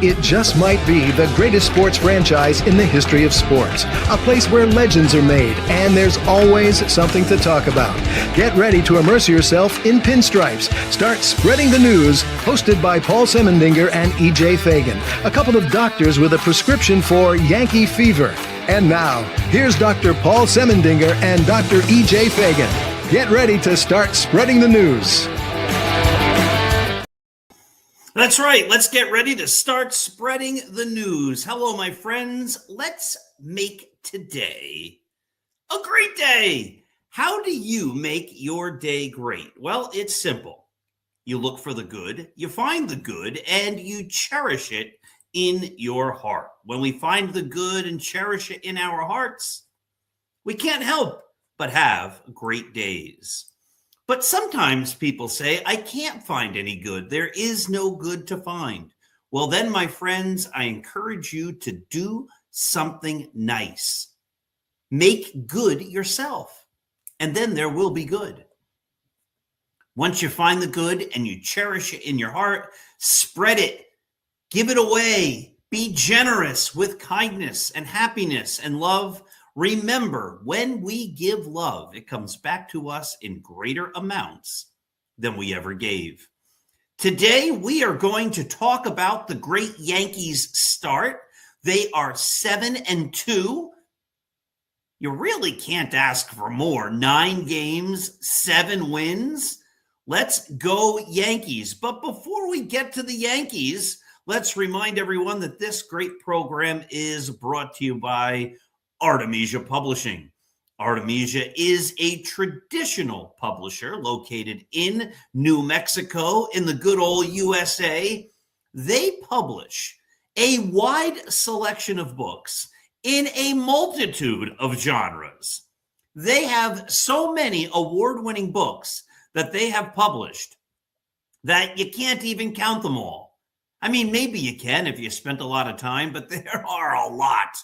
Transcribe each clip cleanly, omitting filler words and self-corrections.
it just might be the greatest sports franchise in the history of sports. A place where legends are made, and there's always something to talk about. Get ready to immerse yourself in pinstripes. Start spreading the news, hosted by Paul Semendinger and E.J. Fagan, a couple of doctors with a prescription for Yankee fever. And now, here's Dr. Paul Semendinger and Dr. E.J. Fagan. Get ready to start spreading the news. That's right. Let's get ready to start spreading the news. Hello, my friends. Let's make today a great day. How do you make your day great? Well, it's simple. You look for the good, you find the good, and you cherish it in your heart. When we find the good and cherish it in our hearts, we can't help but have great days. But sometimes people say, I can't find any good. There is no good to find. Well, then, my friends, I encourage you to do something nice. Make good yourself, and then there will be good. Once you find the good and you cherish it in your heart, spread it, give it away, be generous with kindness and happiness and love. Remember, when we give love, it comes back to us in greater amounts than we ever gave. Today, we are going to talk about the great Yankees start. They are 7-2. You really can't ask for more. 9 games, 7 wins. Let's go Yankees. But before we get to the Yankees, let's remind everyone that this great program is brought to you by Artemisia Publishing. Artemisia is a traditional publisher located in New Mexico in the good old USA. They publish a wide selection of books in a multitude of genres. They have so many award-winning books that they have published that you can't even count them all. I mean, maybe you can if you spent a lot of time, but there are a lot.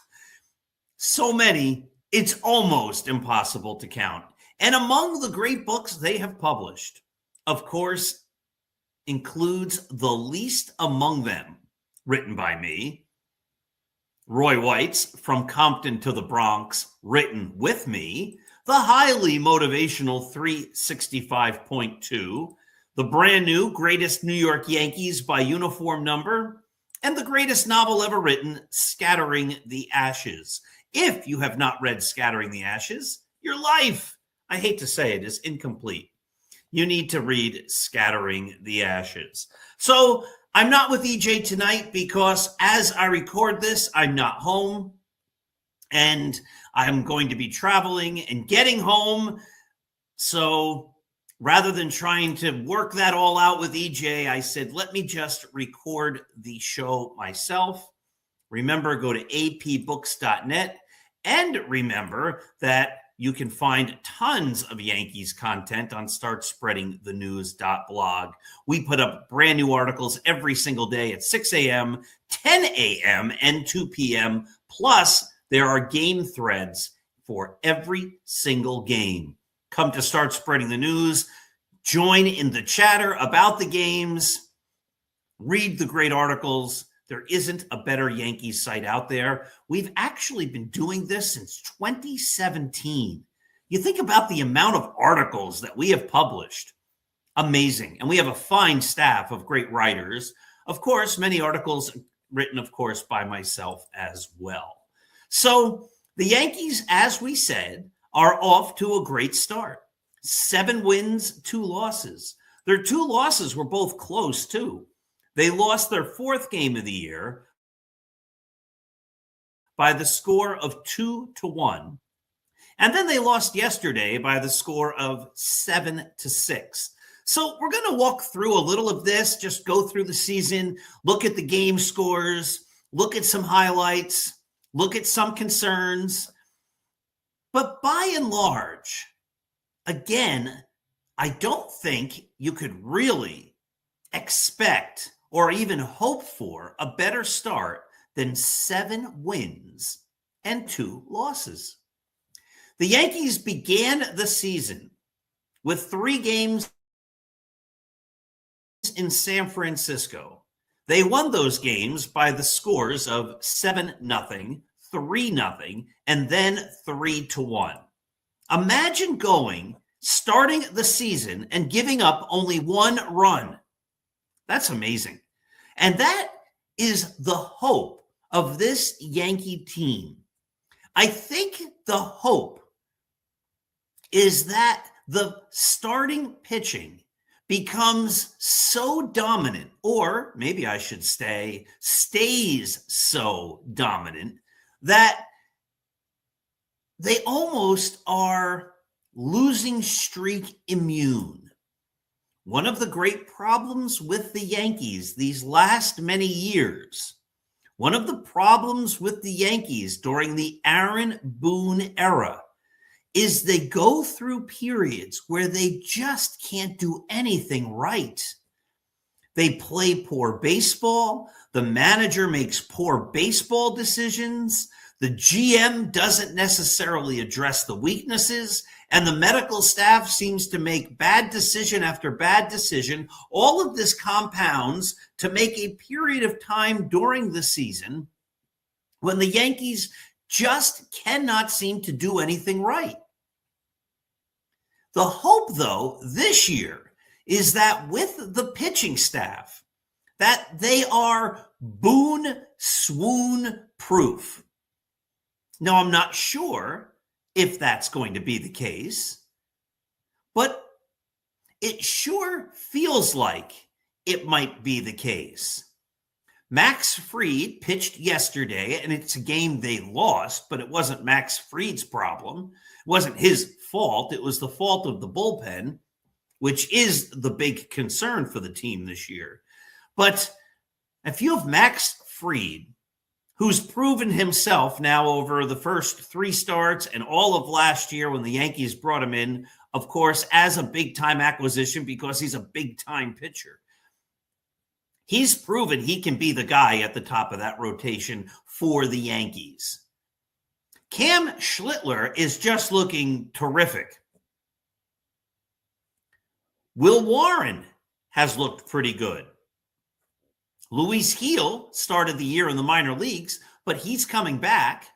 So many, it's almost impossible to count. And among the great books they have published, of course, includes The Least Among Them, written by me. Roy White's From Compton to the Bronx, written with me. The highly motivational 365.2. The brand new Greatest New York Yankees by Uniform Number. And the greatest novel ever written, Scattering the Ashes. If you have not read Scattering the Ashes, your life, I hate to say it, is incomplete. You need to read Scattering the Ashes. So I'm not with EJ tonight because as I record this, I'm not home. And I'm going to be traveling and getting home. So rather than trying to work that all out with EJ, I said, let me just record the show myself. Remember, go to apbooks.net. And remember that you can find tons of Yankees content on startspreadingthenews.blog. We put up brand new articles every single day at 6 a.m., 10 a.m., and 2 p.m. Plus, there are game threads for every single game. Come to Start Spreading the News. Join in the chatter about the games. Read the great articles. There isn't a better Yankees site out there. We've actually been doing this since 2017. You think about the amount of articles that we have published. Amazing. And we have a fine staff of great writers. Of course, many articles written, of course, by myself as well. So the Yankees, as we said, are off to a great start. 7 wins, 2 losses. Their 2 losses were both close, too. They lost their 4th game of the year by the score of 2-1. And then they lost yesterday by the score of 7-6. So we're going to walk through a little of this, just go through the season, look at the game scores, look at some highlights, look at some concerns. But by and large, again, I don't think you could really expect or even hope for a better start than 7 wins and 2 losses. The Yankees began the season with 3 games in San Francisco. They won those games by the scores of 7-0, 3-0, and then 3-1. Imagine starting the season and giving up only one run. That's amazing. And that is the hope of this Yankee team. I think the hope is that the starting pitching becomes so dominant, or maybe I should say stays so dominant, that they almost are losing streak immune. One of the great problems with the Yankees these last many years, one of the problems with the Yankees during the Aaron Boone era, is they go through periods where they just can't do anything right. They play poor baseball. The manager makes poor baseball decisions. The GM doesn't necessarily address the weaknesses, and the medical staff seems to make bad decision after bad decision. All of this compounds to make a period of time during the season when the Yankees just cannot seem to do anything right. The hope, though, this year is that with the pitching staff, that they are Boone swoon proof. Now, I'm not sure if that's going to be the case, but it sure feels like it might be the case. Max Fried pitched yesterday, and it's a game they lost, but it wasn't Max Fried's problem. It wasn't his fault. It was the fault of the bullpen, which is the big concern for the team this year. But if you have Max Fried, who's proven himself now over the first 3 starts and all of last year when the Yankees brought him in, of course, as a big-time acquisition because he's a big-time pitcher. He's proven he can be the guy at the top of that rotation for the Yankees. Cam Schlittler is just looking terrific. Will Warren has looked pretty good. Luis Gil started the year in the minor leagues, but he's coming back.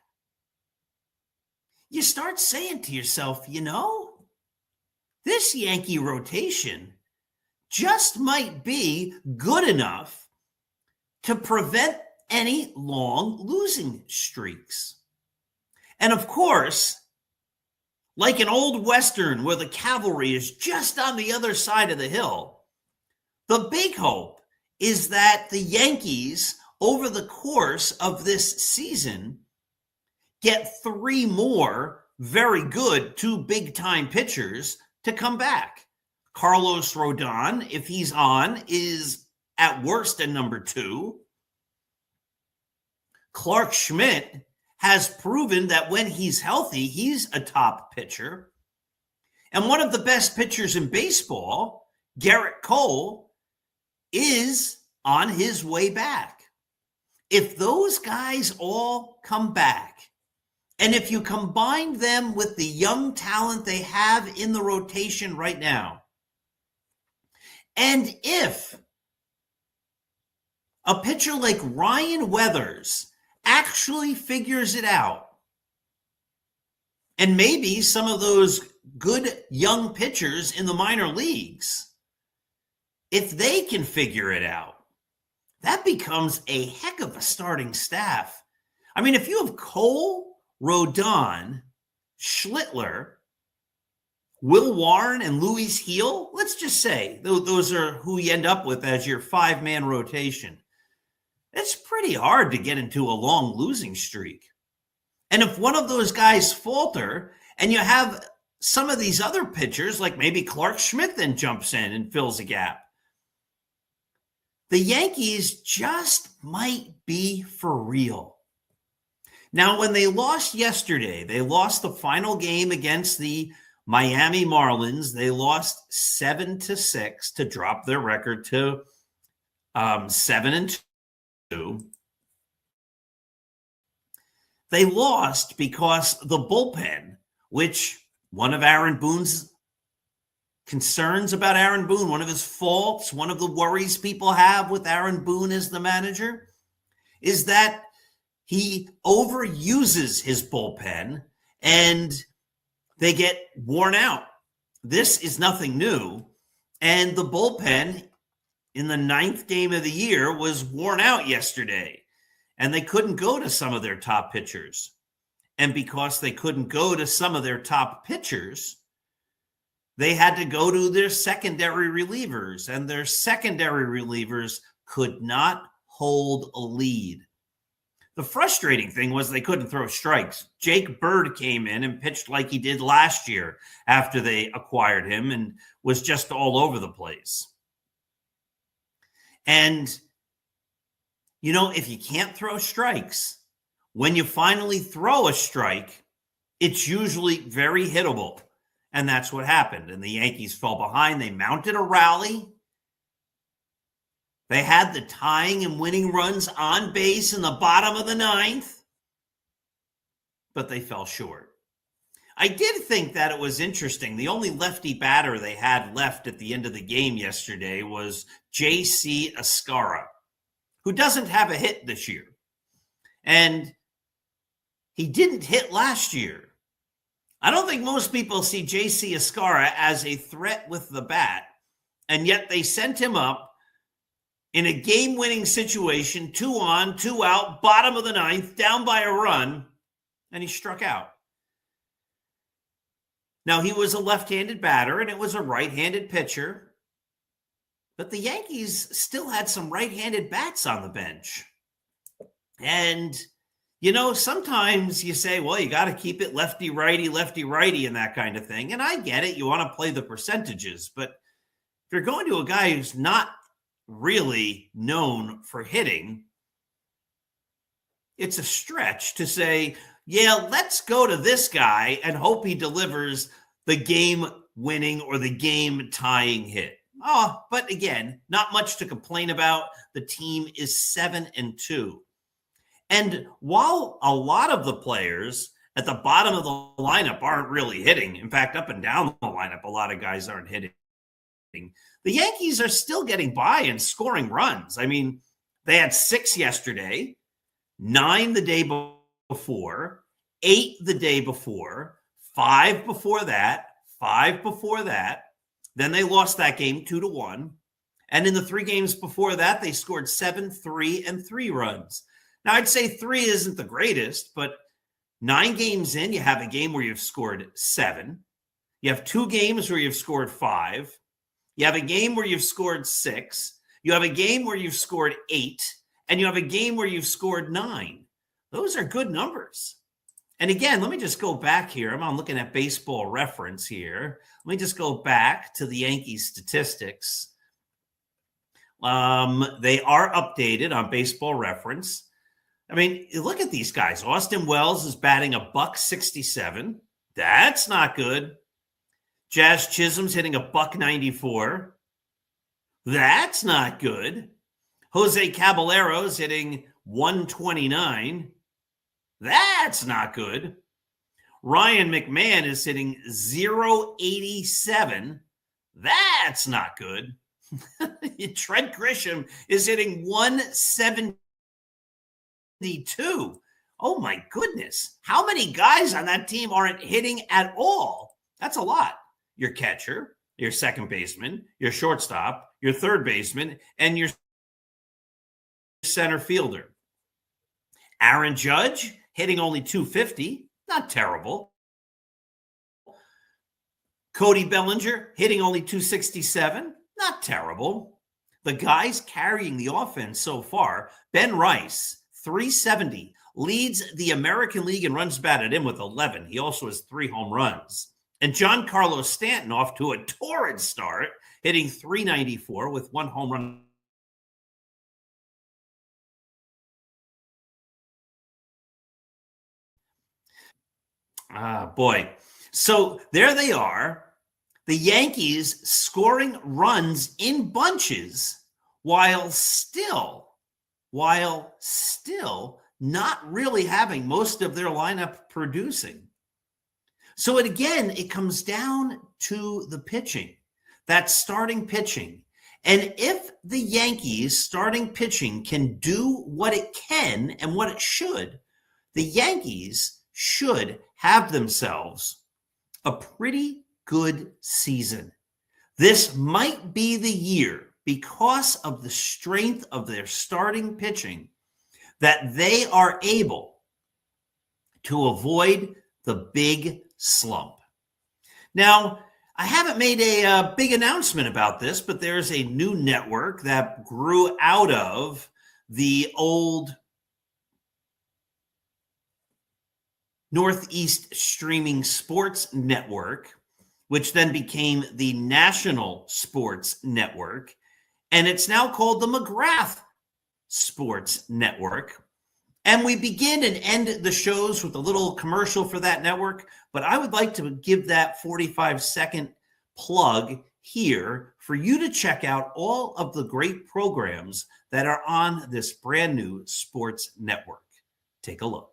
You start saying to yourself, this Yankee rotation just might be good enough to prevent any long losing streaks. And of course, like an old Western where the cavalry is just on the other side of the hill, the big hope is that the Yankees, over the course of this season, get 3 more very good 2 big-time pitchers to come back. Carlos Rodon, if he's on, is at worst a number 2. Clark Schmidt has proven that when he's healthy, he's a top pitcher. And one of the best pitchers in baseball, Garrett Cole, is on his way back. If those guys all come back, and if you combine them with the young talent they have in the rotation right now, and if a pitcher like Ryan Weathers actually figures it out, and maybe some of those good young pitchers in the minor leagues, if they can figure it out, that becomes a heck of a starting staff. I mean, if you have Cole, Rodon, Schlittler, Will Warren, and Luis Gil, let's just say those are who you end up with as your 5-man rotation. It's pretty hard to get into a long losing streak. And if one of those guys falter and you have some of these other pitchers, like maybe Clark Schmidt then jumps in and fills a gap, the Yankees just might be for real. Now, when they lost yesterday, they lost the final game against the Miami Marlins. They lost 7-6 to drop their record to 7-2. They lost because the bullpen, which one of Aaron Boone's concerns about Aaron Boone, one of his faults, one of the worries people have with Aaron Boone as the manager, is that he overuses his bullpen and they get worn out. This is nothing new. And the bullpen in the 9th game of the year was worn out yesterday. And they couldn't go to some of their top pitchers. And because they couldn't go to some of their top pitchers, they had to go to their secondary relievers. And their secondary relievers could not hold a lead. The frustrating thing was they couldn't throw strikes. Jake Bird came in and pitched like he did last year after they acquired him and was just all over the place. And, you know, if you can't throw strikes, when you finally throw a strike, it's usually very hittable. And that's what happened. And the Yankees fell behind. They mounted a rally. They had the tying and winning runs on base in the bottom of the 9th, but they fell short. I did think that it was interesting. The only lefty batter they had left at the end of the game yesterday was J.C. Escarra, who doesn't have a hit this year. And he didn't hit last year. I don't think most people see J.C. Escarra as a threat with the bat, and yet they sent him up in a game-winning situation, 2 on, 2 out, bottom of the 9th, down by a run, and he struck out. Now, he was a left-handed batter, and it was a right-handed pitcher, but the Yankees still had some right-handed bats on the bench. And, you know, sometimes you say, well, you got to keep it lefty-righty, and that kind of thing. And I get it. You want to play the percentages, but if you're going to a guy who's not really known for hitting, it's a stretch to say, yeah, let's go to this guy and hope he delivers the game-winning or the game-tying hit. Oh, but again, not much to complain about. The team is 7-2. And while a lot of the players at the bottom of the lineup aren't really hitting, in fact, up and down the lineup, a lot of guys aren't hitting, the Yankees are still getting by and scoring runs. I mean, they had 6 yesterday, 9 the day before, 8 the day before, 5 before that, 5 before that. Then they lost that game 2-1. And in the 3 games before that, they scored 7, 3, and 3 runs. Now, I'd say 3 isn't the greatest, but 9 games in, you have a game where you've scored 7. You have 2 games where you've scored 5. You have a game where you've scored 6. You have a game where you've scored 8. And you have a game where you've scored 9. Those are good numbers. And again, let me just go back here. I'm looking at Baseball Reference here. Let me just go back to the Yankees statistics. They are updated on Baseball Reference. I mean, look at these guys. Austin Wells is batting $167. That's not good. Jazz Chisholm's hitting $194. That's not good. Jose Caballero's hitting $129. That's not good. Ryan McMahon is hitting $0.87. That's not good. Trent Grisham is hitting $172. Oh my goodness. How many guys on that team aren't hitting at all? That's a lot. Your catcher, your second baseman, your shortstop, your third baseman, and your center fielder. Aaron Judge hitting only $250. Not terrible. Cody Bellinger hitting only $267. Not terrible. The guys carrying the offense so far, Ben Rice, $370, leads the American League in runs batted in with 11. He also has 3 home runs. And Giancarlo Stanton off to a torrid start, hitting $394 with 1 home run. Boy. So there they are. The Yankees scoring runs in bunches while still not really having most of their lineup producing. So it comes down to the pitching. That's starting pitching. And if the Yankees starting pitching can do what it can and what it should, the Yankees should have themselves a pretty good season. This might be the year, because of the strength of their starting pitching, that they are able to avoid the big slump. Now, I haven't made a big announcement about this, but there's a new network that grew out of the old Northeast Streaming Sports Network, which then became the National Sports Network. And it's now called the McGrath Sports Network. And we begin and end the shows with a little commercial for that network. But I would like to give that 45-second plug here for you to check out all of the great programs that are on this brand new sports network. Take a look.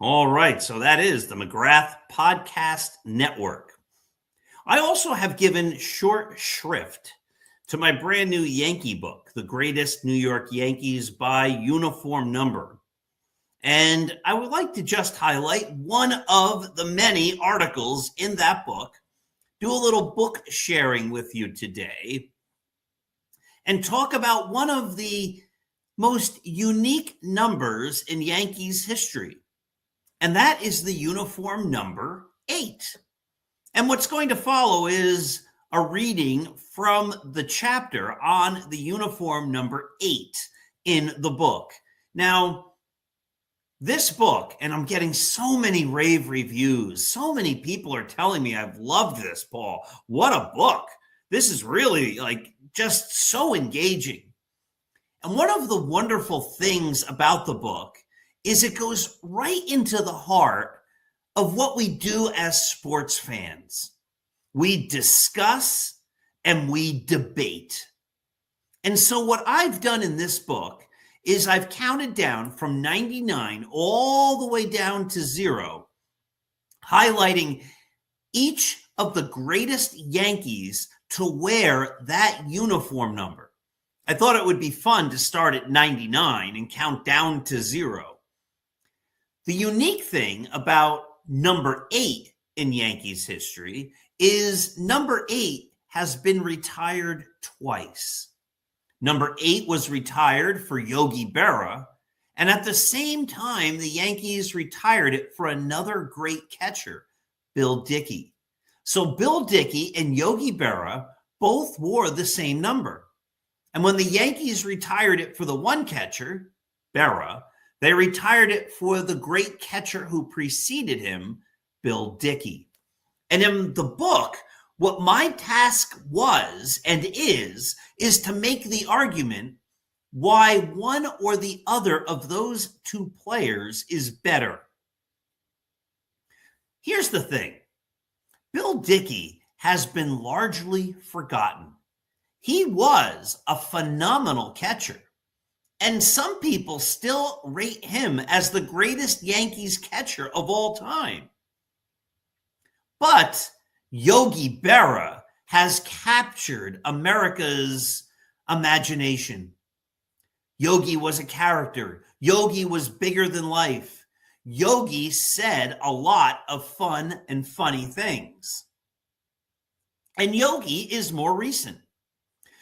All right, so that is the McGrath Podcast Network. I also have given short shrift to my brand new Yankee book, The Greatest New York Yankees by Uniform Number. And I would like to just highlight one of the many articles in that book, do a little book sharing with you today, and talk about one of the most unique numbers in Yankees history. And that is the uniform number 8. And what's going to follow is a reading from the chapter on the uniform number 8 in the book. Now, this book, and I'm getting so many rave reviews, so many people are telling me I've loved this, Paul. What a book. This is really just so engaging. And one of the wonderful things about the book is it goes right into the heart of what we do as sports fans. We discuss and we debate. And so what I've done in this book is I've counted down from 99 all the way down to 0, highlighting each of the greatest Yankees to wear that uniform number. I thought it would be fun to start at 99 and count down to 0. The unique thing about number 8 in Yankees history is number 8 has been retired twice. Number 8 was retired for Yogi Berra, and at the same time, the Yankees retired it for another great catcher, Bill Dickey. So Bill Dickey and Yogi Berra both wore the same number. And when the Yankees retired it for the one catcher, Berra, they retired it for the great catcher who preceded him, Bill Dickey. And in the book, what my task was and is to make the argument why one or the other of those two players is better. Here's the thing. Bill Dickey has been largely forgotten. He was a phenomenal catcher. And some people still rate him as the greatest Yankees catcher of all time. But Yogi Berra has captured America's imagination. Yogi was a character. Yogi was bigger than life. Yogi said a lot of fun and funny things. And Yogi is more recent.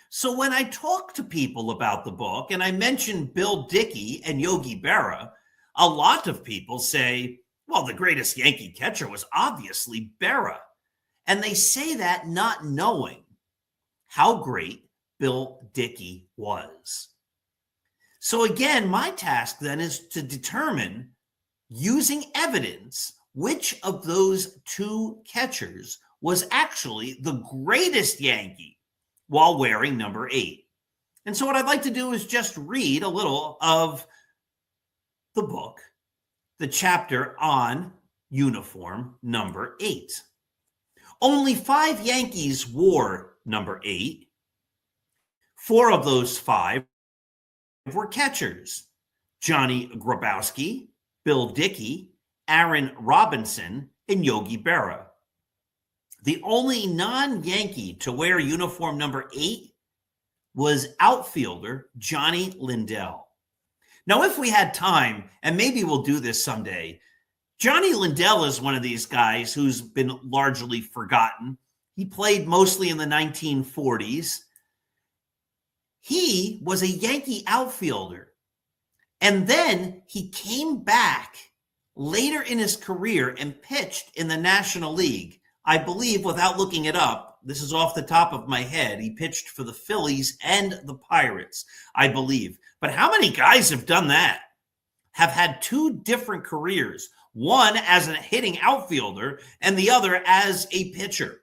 So when I talk to people about the book and I mention Bill Dickey and Yogi Berra, a lot of people say, well, the greatest Yankee catcher was obviously Berra. And they say that not knowing how great Bill Dickey was. So again, my task then is to determine, using evidence, which of those two catchers was actually the greatest Yankee while wearing number 8. And so what I'd like to do is just read a little of the book, the chapter on uniform number 8. Only 5 Yankees wore number 8. 4 of those 5 were catchers: Johnny Grabowski, Bill Dickey, Aaron Robinson, and Yogi Berra. The only non-Yankee to wear uniform number 8 was outfielder Johnny Lindell. Now, if we had time, and maybe we'll do this someday, Johnny Lindell is one of these guys who's been largely forgotten. He played mostly in the 1940s. He was a Yankee outfielder, and then he came back later in his career and pitched in the National League. I believe, without looking it up, this is off the top of my head, he pitched for the Phillies and the Pirates, I believe. But how many guys have done that? Have had 2 different careers, one as a hitting outfielder and the other as a pitcher.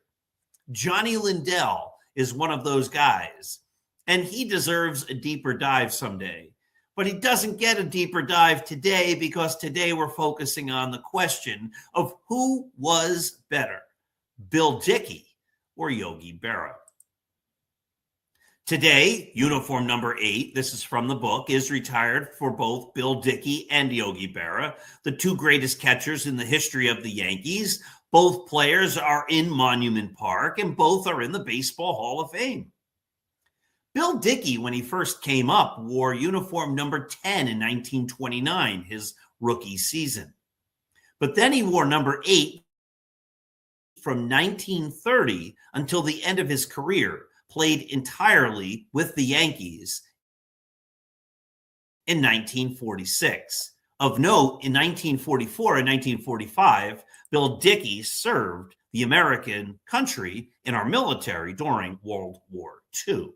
Johnny Lindell is one of those guys, and he deserves a deeper dive someday. But he doesn't get a deeper dive today because today we're focusing on the question of who was better, Bill Dickey or Yogi Berra. Today, uniform number 8, this is from the book, is retired for both Bill Dickey and Yogi Berra, the 2 greatest catchers in the history of the Yankees. Both players are in Monument Park, and both are in the Baseball Hall of Fame. Bill Dickey, when he first came up, wore uniform number 10 in 1929, his rookie season. But then he wore number 8 from 1930 until the end of his career, played entirely with the Yankees in 1946. Of note, in 1944 and 1945, Bill Dickey served the American country in our military during World War II.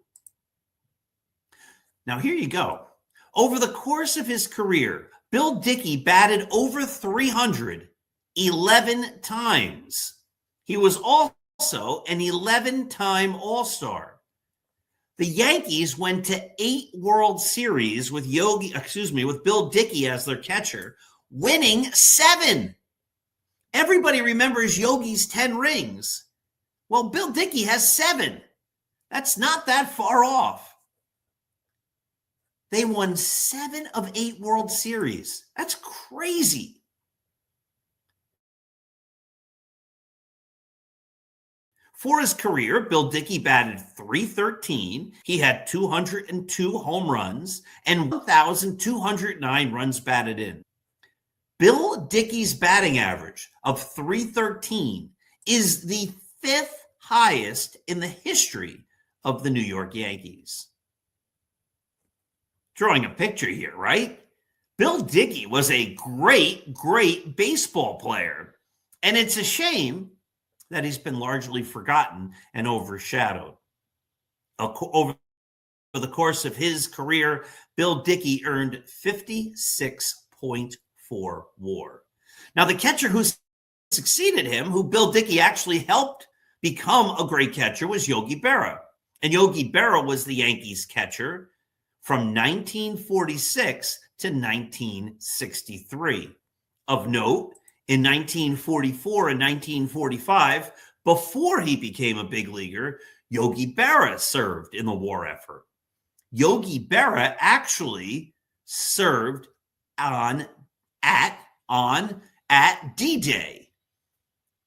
Now, here you go. Over the course of his career, Bill Dickey batted over 300 11 times. He was also an 11-time All-Star. The Yankees went to 8 World Series with Bill Dickey as their catcher, winning 7. Everybody remembers Yogi's 10 rings. Well, Bill Dickey has 7. That's not that far off. They won 7 of 8 World Series. That's crazy. For his career, Bill Dickey batted .313. He had 202 home runs and 1,209 runs batted in. Bill Dickey's batting average of .313 is the 5th highest in the history of the New York Yankees. Drawing a picture here, right? Bill Dickey was a great, great baseball player. And it's a shame that he's been largely forgotten and overshadowed. Over the course of his career, Bill Dickey earned 56.4 WAR. Now, the catcher who succeeded him, who Bill Dickey actually helped become a great catcher, was Yogi Berra. And Yogi Berra was the Yankees catcher from 1946 to 1963. Of note, in 1944 and 1945, before he became a big leaguer, Yogi Berra served in the war effort. Yogi Berra actually served at D-Day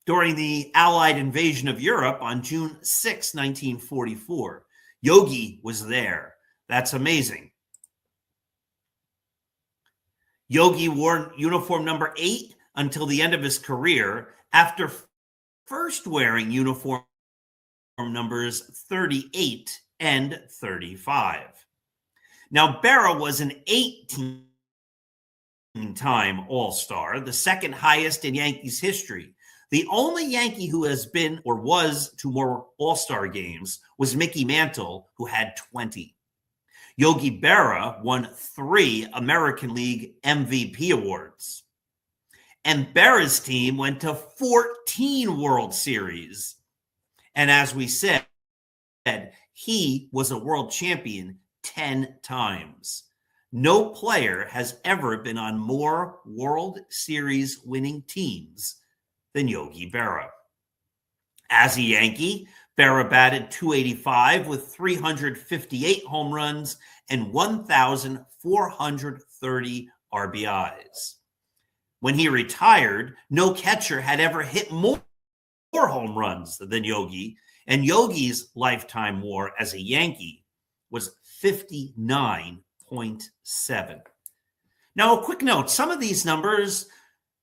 during the Allied invasion of Europe on June 6, 1944. Yogi was there. That's amazing. Yogi wore uniform number 8 until the end of his career, after first wearing uniform numbers 38 and 35. Now, Berra was an 18-time All-Star, the second highest in Yankees history. The only Yankee who has been or was to more All-Star games was Mickey Mantle, who had 20. Yogi Berra won 3 American League MVP awards. And Berra's team went to 14 World Series. And as we said, he was a world champion 10 times. No player has ever been on more World Series winning teams than Yogi Berra. As a Yankee, Berra batted .285 with 358 home runs and 1,430 RBIs. When he retired, no catcher had ever hit more home runs than Yogi, and Yogi's lifetime WAR as a Yankee was 59.7. Now, a quick note, some of these numbers,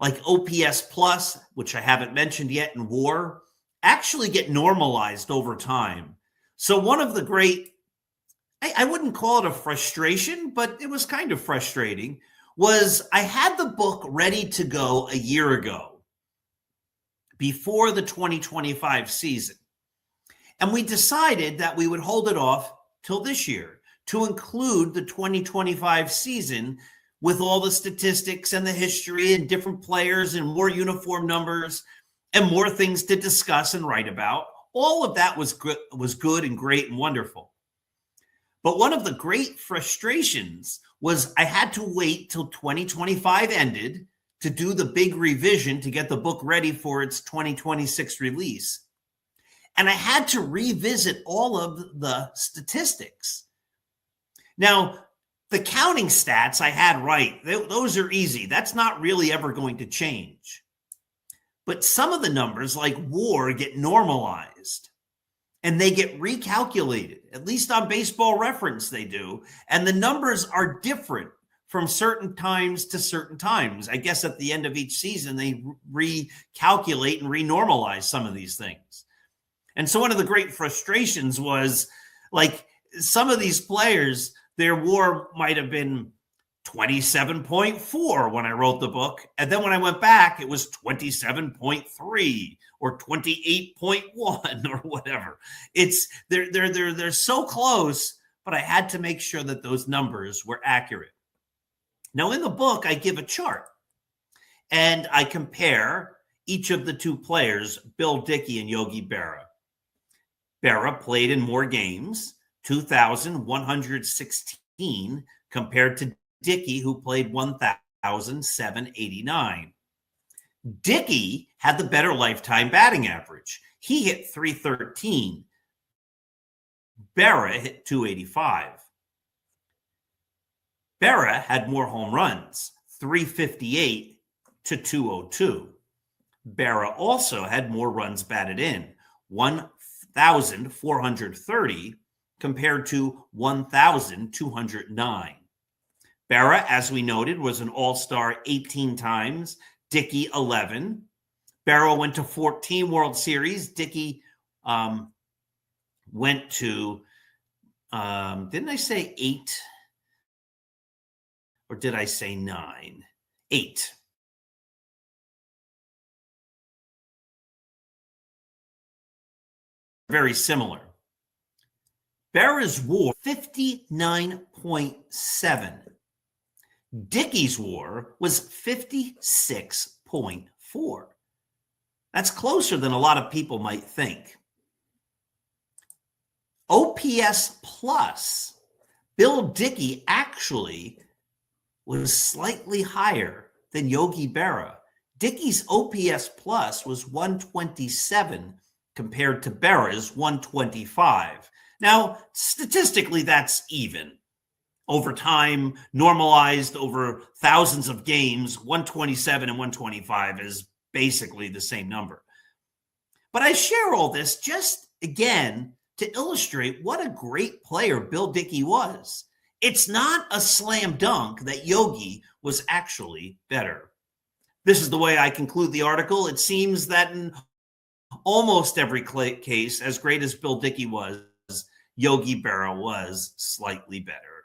like OPS plus, which I haven't mentioned yet, in WAR, actually get normalized over time. So one of the great, I wouldn't call it a frustration, but it was kind of frustrating, was I had the book ready to go a year ago before the 2025 season. And we decided that we would hold it off till this year to include the 2025 season with all the statistics and the history and different players and more uniform numbers and more things to discuss and write about. All of that was good and great and wonderful. But one of the great frustrations was I had to wait till 2025 ended to do the big revision to get the book ready for its 2026 release. And I had to revisit all of the statistics. Now, the counting stats I had right, those are easy. That's not really ever going to change. But some of the numbers, like WAR, get normalized and they get recalculated. At least on Baseball Reference, they do. And the numbers are different from certain times to certain times. I guess at the end of each season, they recalculate and renormalize some of these things. And so one of the great frustrations was, like, some of these players, their WAR might have been 27.4 when I wrote the book. And then when I went back, it was 27.3 or 28.1 or whatever. They're so close, but I had to make sure that those numbers were accurate. Now, in the book, I give a chart and I compare each of the two players, Bill Dickey and Yogi Berra. Berra played in more games, 2,116, compared to Dickey, who played 1,789. Dickey had the better lifetime batting average. He hit .313. Berra hit .285. Berra had more home runs, 358 to 202. Berra also had more runs batted in, 1,430 compared to 1,209. Berra, as we noted, was an all-star 18 times, Dickey 11. Berra went to 14 World Series. Dickey went to, didn't I say 8? Or did I say 9? 8. Very similar. Berra's WAR, 59.7. Dickey's WAR was 56.4. That's closer than a lot of people might think. OPS plus, Bill Dickey actually was slightly higher than Yogi Berra. Dickey's OPS plus was 127 compared to Berra's 125. Now, statistically, that's even. Over time, normalized over thousands of games, 127 and 125 is basically the same number. But I share all this just, again, to illustrate what a great player Bill Dickey was. It's not a slam dunk that Yogi was actually better. This is the way I conclude the article. It seems that in almost every case, as great as Bill Dickey was, Yogi Berra was slightly better.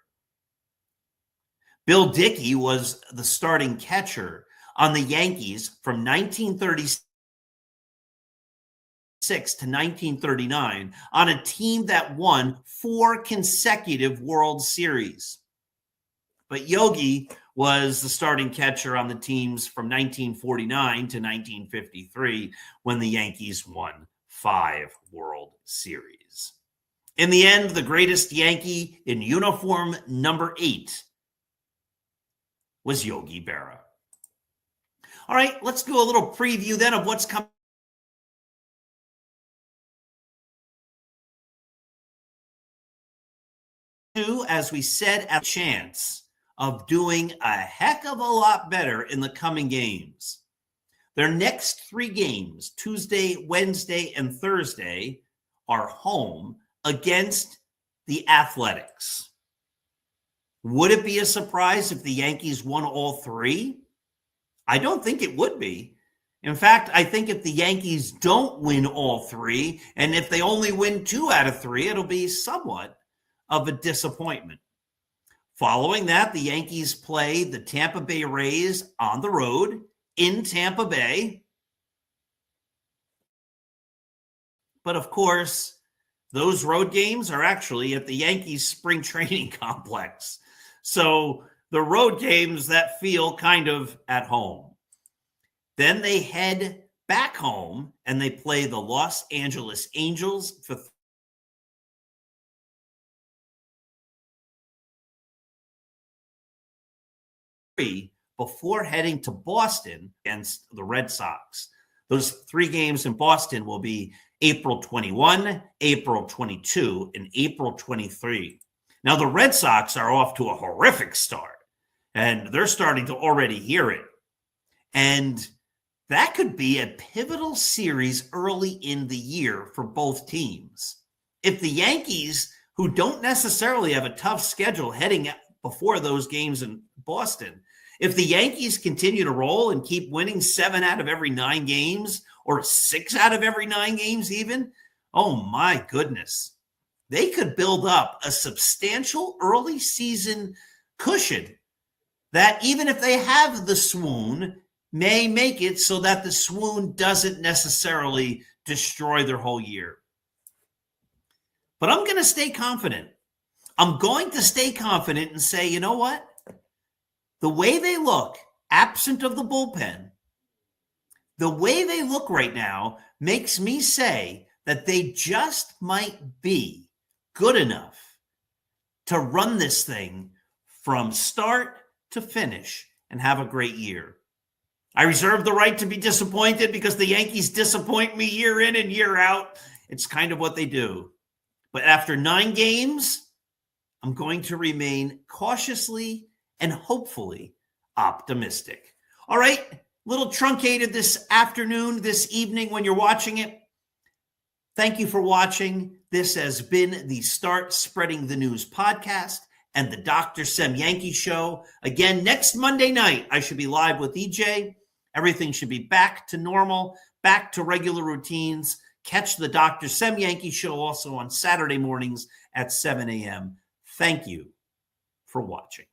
Bill Dickey was the starting catcher on the Yankees from 1936 to 1939 on a team that won 4 consecutive World Series. But Yogi was the starting catcher on the teams from 1949 to 1953 when the Yankees won 5 World Series. In the end, the greatest Yankee in uniform number 8 was Yogi Berra. All right, let's do a little preview then of what's coming. As we said, a chance of doing a heck of a lot better in the coming games. Their next 3 games, Tuesday, Wednesday, and Thursday, are home against the Athletics. Would it be a surprise if the Yankees won all 3? I don't think it would be. In fact, I think if the Yankees don't win all 3, and if they only win 2 out of 3, it'll be somewhat of a disappointment. Following that, the Yankees play the Tampa Bay Rays on the road in Tampa Bay. But of course, those road games are actually at the Yankees spring training complex. So the road games that feel kind of at home. Then they head back home and they play the Los Angeles Angels for before heading to Boston against the Red Sox. Those 3 games in Boston will be April 21, April 22, and April 23. Now, the Red Sox are off to a horrific start, and they're starting to already hear it. And that could be a pivotal series early in the year for both teams. If the Yankees, who don't necessarily have a tough schedule heading before those games in Boston, if the Yankees continue to roll and keep winning 7 out of every 9 games, or 6 out of every 9 games even, oh my goodness, they could build up a substantial early season cushion that even if they have the swoon, may make it so that the swoon doesn't necessarily destroy their whole year. But I'm going to stay confident. I'm going to stay confident and say, you know what? The way they look, absent of the bullpen, the way they look right now makes me say that they just might be good enough to run this thing from start to finish and have a great year. I reserve the right to be disappointed because the Yankees disappoint me year in and year out. It's kind of what they do. But after 9 games, I'm going to remain cautiously and hopefully optimistic. All right, little truncated this afternoon, this evening when you're watching it. Thank you for watching. This has been the Start Spreading the News podcast and the Dr. Sem Yankee Show. Again, next Monday night, I should be live with EJ. Everything should be back to normal, back to regular routines. Catch the Dr. Sem Yankee Show also on Saturday mornings at 7 a.m. Thank you for watching.